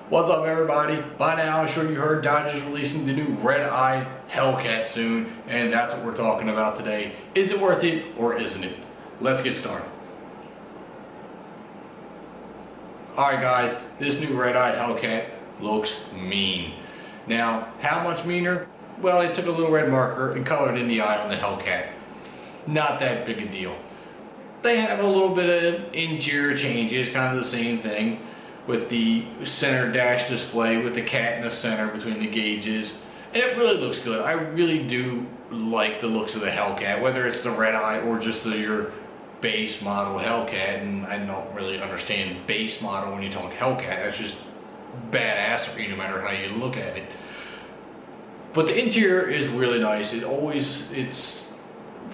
What's up, everybody? By now I'm sure you heard Dodge is releasing the new red-eye Hellcat soon, and that's what we're talking about today. Is it worth it or isn't it? Let's get started. Alright guys, this new red-eye Hellcat looks mean. Now, how much meaner? Well, they took a little red marker and colored in the eye on the Hellcat. Not that big a deal. They have a little bit of interior changes, kind of the same thing, with the center dash display with the cat in the center between the gauges, and it really looks good. I really do like the looks of the Hellcat, whether it's the red eye or just your base model Hellcat. And I don't really understand base model when you talk Hellcat. That's just badassery no matter how you look at it. But the interior is really nice. It's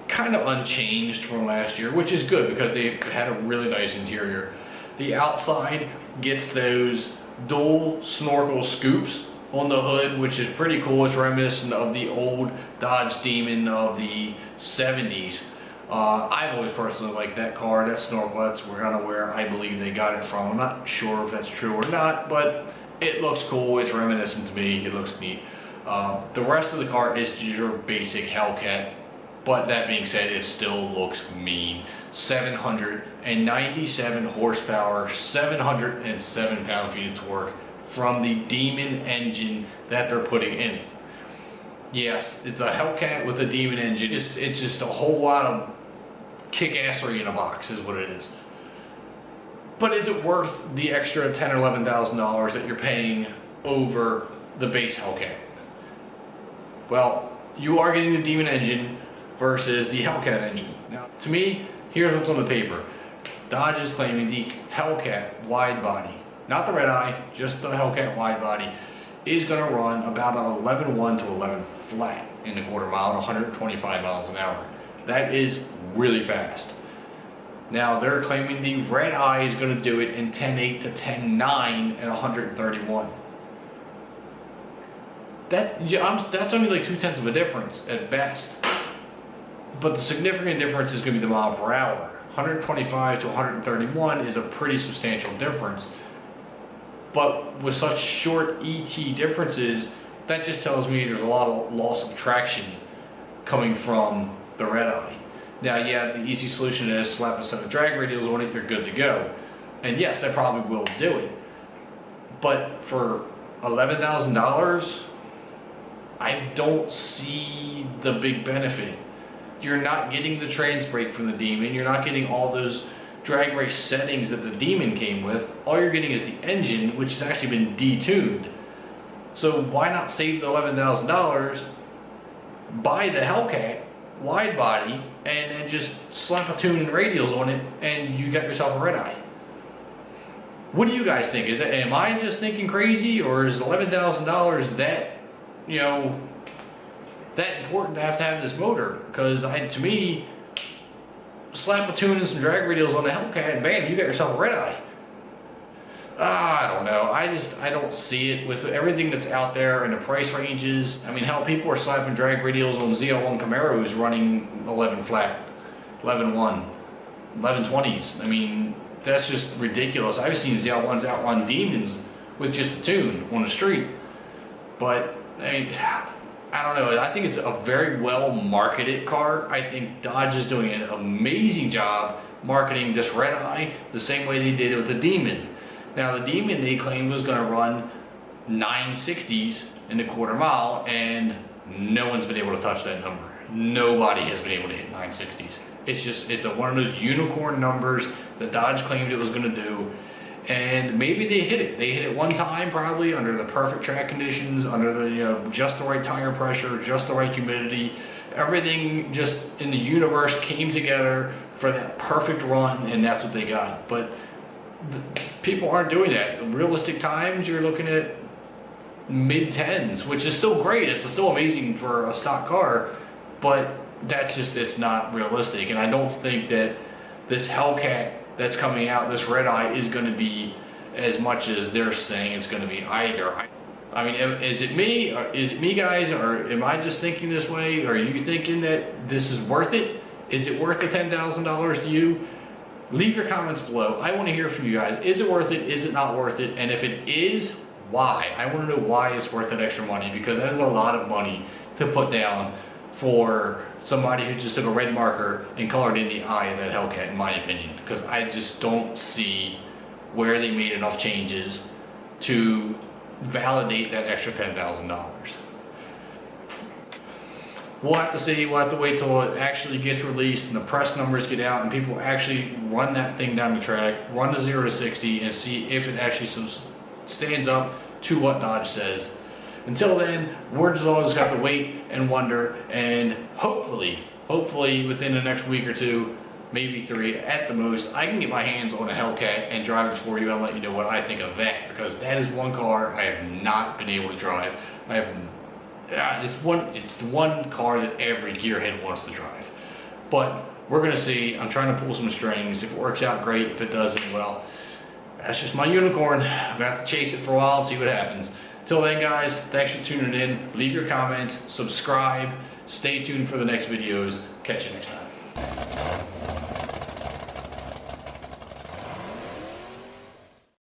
kind of unchanged from last year, which is good because they had a really nice interior. The outside gets those dual snorkel scoops on the hood, which is pretty cool. It's reminiscent of the old Dodge Demon of the 70s. I've always personally liked that car, that snorkel. That's kind of where I believe they got it from. I'm not sure if that's true or not, but it looks cool. It's reminiscent to me. It looks neat. The rest of the car is your basic Hellcat, but that being said, it still looks mean. 797 horsepower, 707 pound-feet of torque from the Demon engine that they're putting in it. Yes, it's a Hellcat with a Demon engine. It's just a whole lot of kick-assery in a box is what it is. But is it worth the extra $10,000 or $11,000 that you're paying over the base Hellcat? Well, you are getting the Demon engine versus the Hellcat engine. Now, to me, here's what's on the paper. Dodge is claiming the Hellcat wide body, not the red eye, just the Hellcat wide body, is going to run about an 11.1 to 11 flat in the quarter mile at 125 miles an hour. That is really fast. Now, they're claiming the red eye is going to do it in 10.8 to 10.9 at 131. That's only like 0.2 of a difference at best. But the significant difference is going to be the mile per hour. 125 to 131 is a pretty substantial difference. But with such short ET differences, that just tells me there's a lot of loss of traction coming from the red eye. Now, yeah, the easy solution is slap a set of drag radials on it, you're good to go. And yes, that probably will do it. But for $11,000, I don't see the big benefit. You're not getting the trans brake from the Demon. You're not getting all those drag race settings that the Demon came with. All you're getting is the engine, which has actually been detuned. So why not save the $11,000, buy the Hellcat wide body, and then just slap a tune and radials on it, and you got yourself a red eye? What do you guys think? Am I just thinking crazy, or is $11,000 that, that important to have this motor? Because to me, slap a tune and some drag radials on the Hellcat and bam, you got yourself a red eye. I don't know. I don't see it with everything that's out there and the price ranges. I mean, hell, people are slapping drag radials on ZL1 Camaros running 11 flat, 11.1, 11.20s. I mean, that's just ridiculous. I've seen ZL1s outrun Demons with just a tune on the street. But I mean, I don't know. I think it's a very well marketed car. I think Dodge is doing an amazing job marketing this red eye the same way they did it with the Demon. Now, the Demon, they claimed, was going to run 960s in the quarter mile, and no one's been able to touch that number. Nobody has been able to hit 960s. It's one of those unicorn numbers that Dodge claimed it was going to do. And maybe they hit it. They hit it one time, probably under the perfect track conditions, under the just the right tire pressure, just the right humidity. Everything just in the universe came together for that perfect run, and that's what they got. But people aren't doing that. Realistic times, you're looking at mid-10s, which is still great. It's still amazing for a stock car, but it's not realistic. And I don't think that this Hellcat that's coming out, this red eye, is going to be as much as they're saying it's going to be either. I mean, is it me, guys, or am I just thinking this way? Are you thinking that this is worth it? Is it worth the $10,000 to you? Leave your comments below. I want to hear from you guys. Is it worth it? Is it not worth it? And if it is, why. I want to know why it's worth that extra money, because that is a lot of money to put down for somebody who just took a red marker and colored in the eye of that Hellcat, in my opinion. Because I just don't see where they made enough changes to validate that extra $10,000. We'll have to see. We'll have to wait till it actually gets released and the press numbers get out and people actually run that thing down the track, run the 0 to 60, and see if it actually stands up to what Dodge says. Until then, we're just all just have to wait and wonder, and hopefully within the next week or two, maybe 3 at the most, I can get my hands on a Hellcat and drive it for you and let you know what I think of that, because that is one car I have not been able to drive. It's the one car that every gearhead wants to drive. But we're gonna see. I'm trying to pull some strings. If it works out, great. If it doesn't, well, that's just my unicorn. I'm gonna have to chase it for a while and see what happens. Till then, guys, thanks for tuning in. Leave your comments, subscribe, stay tuned for the next videos. Catch you next time.